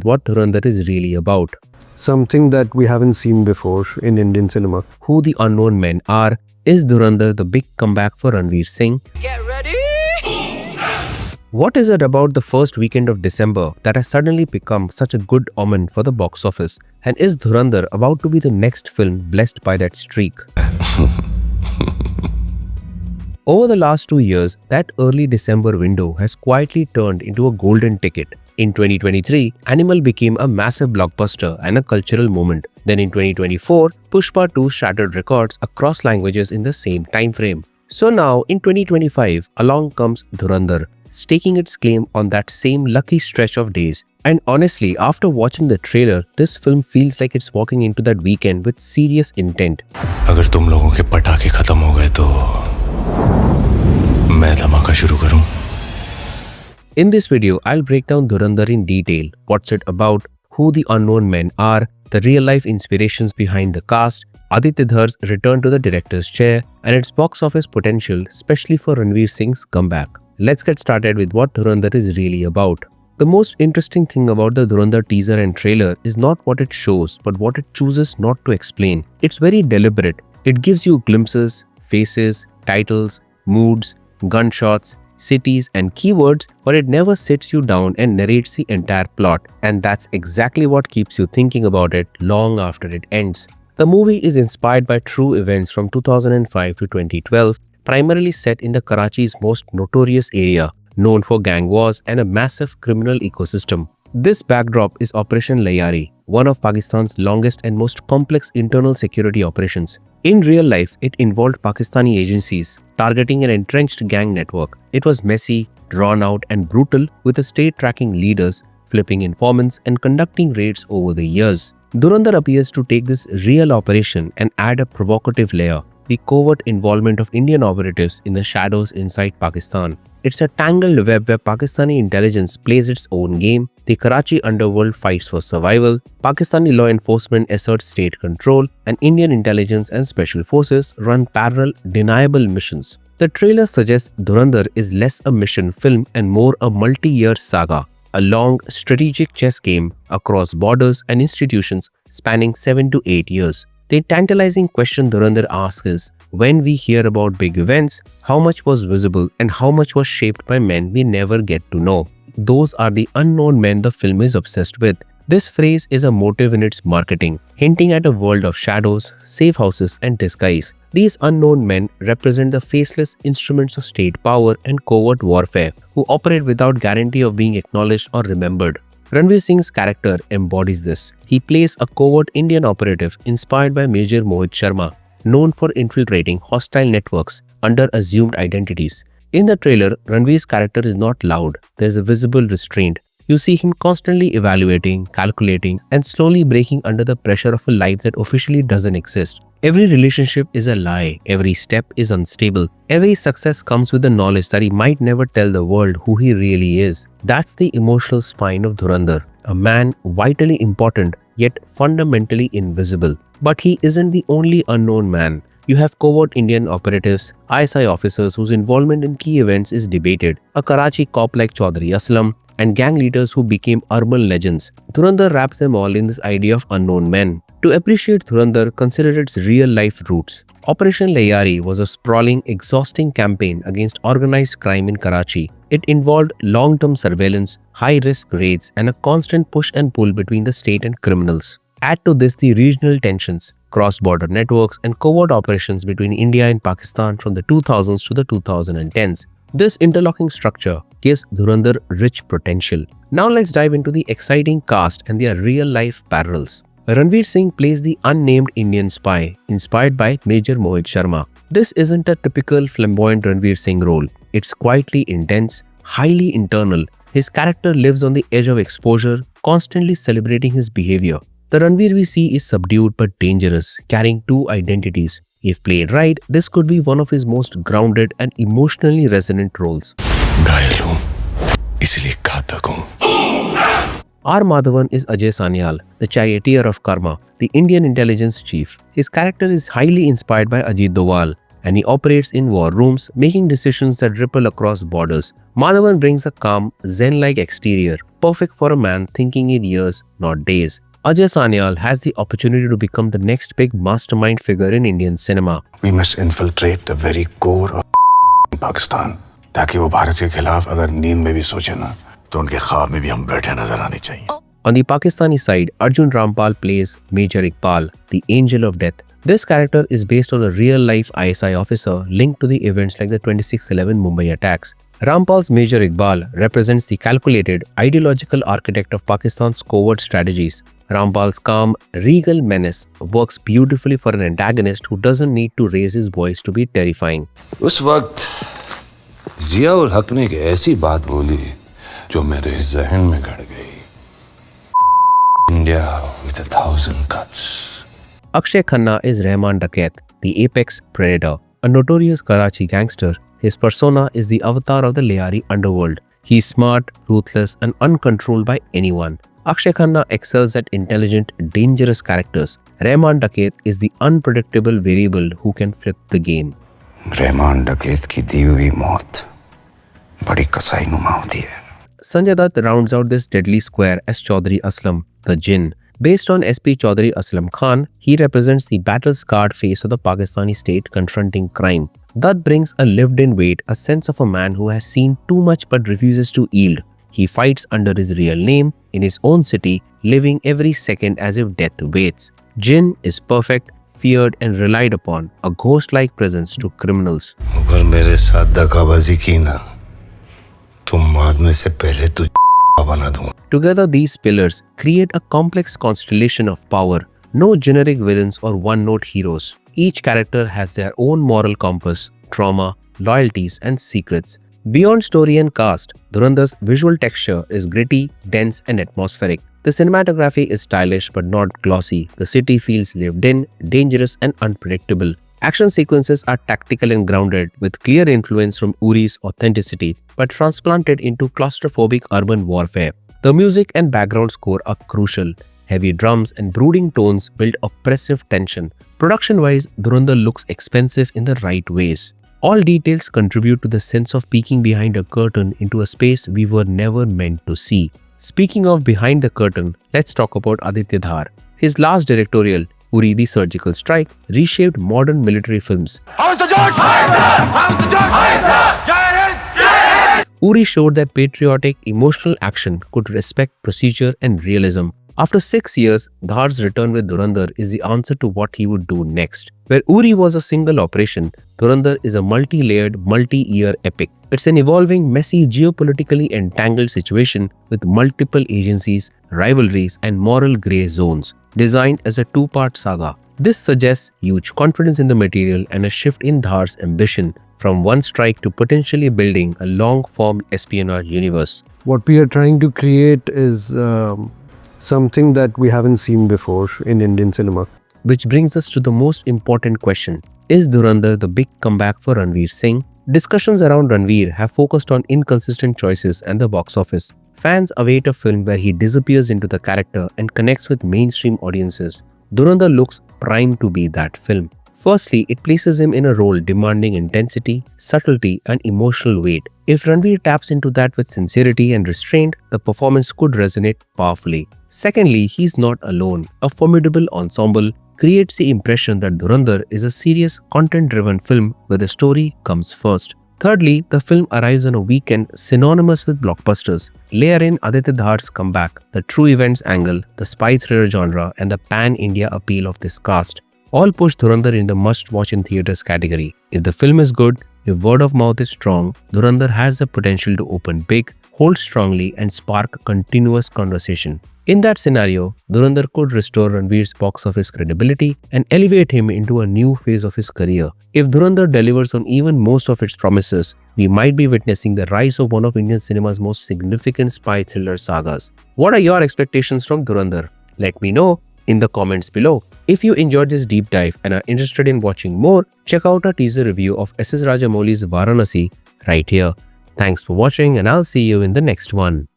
what Dhurandhar is really about. Something that we haven't seen before in Indian cinema. Who the unknown men are. Is Dhurandhar the big comeback for Ranveer Singh? Get ready! What is it about the first weekend of December that has suddenly become such a good omen for the box office? And is Dhurandhar about to be the next film blessed by that streak? Over the last 2 years, that early December window has quietly turned into a golden ticket. In 2023, Animal became a massive blockbuster and a cultural moment. Then in 2024, Pushpa 2 shattered records across languages in the same time frame. So now, in 2025, along comes Dhurandhar, staking its claim on that same lucky stretch of days. And honestly, after watching the trailer, this film feels like it's walking into that weekend with serious intent. अगर तुम लोगों के पटाखे खत्म हो गए तो मैं धमाका शुरू करूं. In this video, I'll break down Dhurandhar in detail, what's it about, who the unknown men are, the real-life inspirations behind the cast, Aditya Dhar's return to the director's chair, and its box office potential, especially for Ranveer Singh's comeback. Let's get started with what Dhurandhar is really about. The most interesting thing about the Dhurandhar teaser and trailer is not what it shows, but what it chooses not to explain. It's very deliberate. It gives you glimpses, faces, titles, moods, gunshots, cities and keywords, but it never sits you down and narrates the entire plot. And that's exactly what keeps you thinking about it long after it ends. The movie is inspired by true events from 2005 to 2012, primarily set in the Karachi's most notorious area, known for gang wars and a massive criminal ecosystem. This backdrop is Operation Lyari, one of Pakistan's longest and most complex internal security operations. In real life, it involved Pakistani agencies targeting an entrenched gang network. It was messy, drawn out and brutal, with the state tracking leaders, flipping informants and conducting raids over the years. Dhurandhar appears to take this real operation and add a provocative layer: the covert involvement of Indian operatives in the shadows inside Pakistan. It's a tangled web where Pakistani intelligence plays its own game, the Karachi underworld fights for survival, Pakistani law enforcement asserts state control, and Indian intelligence and special forces run parallel, deniable missions. The trailer suggests Dhurandhar is less a mission film and more a multi-year saga, a long strategic chess game across borders and institutions spanning 7 to 8 years. The tantalizing question Dhurandhar asks is, when we hear about big events, how much was visible and how much was shaped by men we never get to know? Those are the unknown men the film is obsessed with. This phrase is a motive in its marketing, hinting at a world of shadows, safe houses and disguise. These unknown men represent the faceless instruments of state power and covert warfare, who operate without guarantee of being acknowledged or remembered. Ranveer Singh's character embodies this. He plays a covert Indian operative inspired by Major Mohit Sharma, known for infiltrating hostile networks under assumed identities. In the trailer, Ranveer's character is not loud. There is a visible restraint. You see him constantly evaluating, calculating, and slowly breaking under the pressure of a life that officially doesn't exist. Every relationship is a lie. Every step is unstable. Every success comes with the knowledge that he might never tell the world who he really is. That's the emotional spine of Dhurandhar, a man vitally important yet fundamentally invisible. But he isn't the only unknown man. You have covert Indian operatives, ISI officers whose involvement in key events is debated, a Karachi cop like Chaudhary Aslam, and gang leaders who became urban legends. Dhurandhar wraps them all in this idea of unknown men. To appreciate Dhurandhar, consider its real-life roots. Operation Lyari was a sprawling, exhausting campaign against organized crime in Karachi. It involved long-term surveillance, high-risk raids, and a constant push and pull between the state and criminals. Add to this the regional tensions, cross-border networks, and covert operations between India and Pakistan from the 2000s to the 2010s. This interlocking structure gives Dhurandhar rich potential. Now let's dive into the exciting cast and their real-life parallels. Ranveer Singh plays the unnamed Indian spy, inspired by Major Mohit Sharma. This isn't a typical flamboyant Ranveer Singh role. It's quietly intense, highly internal. His character lives on the edge of exposure, constantly celebrating his behavior. The Ranveer we see is subdued but dangerous, carrying two identities. If played right, this could be one of his most grounded and emotionally resonant roles. घायल हूं, इसलिए घातक हूं. Our Madhavan is Ajay Sanyal, the charioteer of Karma, the Indian intelligence chief. His character is highly inspired by Ajit Doval, and he operates in war rooms, making decisions that ripple across borders. Madhavan brings a calm, zen-like exterior, perfect for a man thinking in years, not days. Ajay Sanyal has the opportunity to become the next big mastermind figure in Indian cinema. We must infiltrate the very core of Pakistan, ताकि वो भारत के खिलाफ अगर नींद में भी सोचे ना, तो उनके ख्वाब में भी हम बैठे नजर आने चाहिए. On the Pakistani side, Arjun Rampal plays Major Iqbal, the Angel of Death. This character is based on a real-life ISI officer linked to the events like the 26/11 Mumbai attacks. Rampal's Major Iqbal represents the calculated, ideological architect of Pakistan's covert strategies. Rampal's calm, regal menace works beautifully for an antagonist who doesn't need to raise his voice to be terrifying. उस वक्त जियाउल हक ने एक ऐसी बात बोली जो मेरे जहन में गड़ गई. India with 1,000 cuts. Akshaye Khanna is Rehman Dakait, the apex predator. A notorious Karachi gangster, his persona is the avatar of the Lyari underworld. He's smart, ruthless, and uncontrolled by anyone. Akshaye Khanna excels at intelligent, dangerous characters. Rehman Dakait is the unpredictable variable who can flip the game. Rahman डकैत की दी हुई मौत बड़ी कसाई नुमा होती है. Sanjay Dutt rounds out this deadly square as Chaudhary Aslam, the Jinn. Based on SP Chaudhary Aslam Khan, he represents the battle-scarred face of the Pakistani state confronting crime. Dutt brings a lived-in weight, a sense of a man who has seen too much but refuses to yield. He fights under his real name, in his own city, living every second as if death waits. Jinn is perfect, feared and relied upon, a ghost-like presence to criminals. अगर मेरे साथ दगाबाजी की ना, तो मारने से पहले तू बना दूंगा. Together, these pillars create a complex constellation of power. No generic villains or one-note heroes. Each character has their own moral compass, trauma, loyalties, and secrets. Beyond story and cast, Dhurandhar's visual texture is gritty, dense, and atmospheric. The cinematography is stylish but not glossy. The city feels lived in, dangerous, and unpredictable. Action sequences are tactical and grounded, with clear influence from Uri's authenticity, but transplanted into claustrophobic urban warfare. The music and background score are crucial. Heavy drums and brooding tones build oppressive tension. Production-wise, Dhurandhar looks expensive in the right ways. All details contribute to the sense of peeking behind a curtain into a space we were never meant to see. Speaking of behind the curtain, let's talk about Aditya Dhar. His last directorial, Uri the Surgical Strike, reshaped modern military films. Uri showed that patriotic, emotional action could respect procedure and realism. After 6 years, Dhar's return with Dhurandhar is the answer to what he would do next. Where Uri was a single operation, Dhurandhar is a multi-layered, multi-year epic. It's an evolving, messy, geopolitically entangled situation with multiple agencies, rivalries, and moral grey zones, designed as a two-part saga. This suggests huge confidence in the material and a shift in Dhar's ambition from one strike to potentially building a long-form espionage universe. What we are trying to create is something that we haven't seen before in Indian cinema. Which brings us to the most important question. Is Dhurandhar the big comeback for Ranveer Singh? Discussions around Ranveer have focused on inconsistent choices and the box office. Fans await a film where he disappears into the character and connects with mainstream audiences. Dhurandhar looks primed to be that film. Firstly, it places him in a role demanding intensity, subtlety, and emotional weight. If Ranveer taps into that with sincerity and restraint, the performance could resonate powerfully. Secondly, he's not alone. A formidable ensemble creates the impression that Dhurandhar is a serious, content-driven film where the story comes first. Thirdly, the film arrives on a weekend synonymous with blockbusters. Layer in Aditya Dhar's comeback, the true events angle, the spy thriller genre, and the pan-India appeal of this cast. All push Dhurandhar in the must-watch in theatres category. If the film is good, if word of mouth is strong, Dhurandhar has the potential to open big, hold strongly, and spark continuous conversation. In that scenario, Dhurandhar could restore Ranveer's box office credibility and elevate him into a new phase of his career. If Dhurandhar delivers on even most of its promises, we might be witnessing the rise of one of Indian cinema's most significant spy thriller sagas. What are your expectations from Dhurandhar? Let me know in the comments below. If you enjoyed this deep dive and are interested in watching more, check out our teaser review of S.S. Rajamouli's Varanasi right here. Thanks for watching and I'll see you in the next one.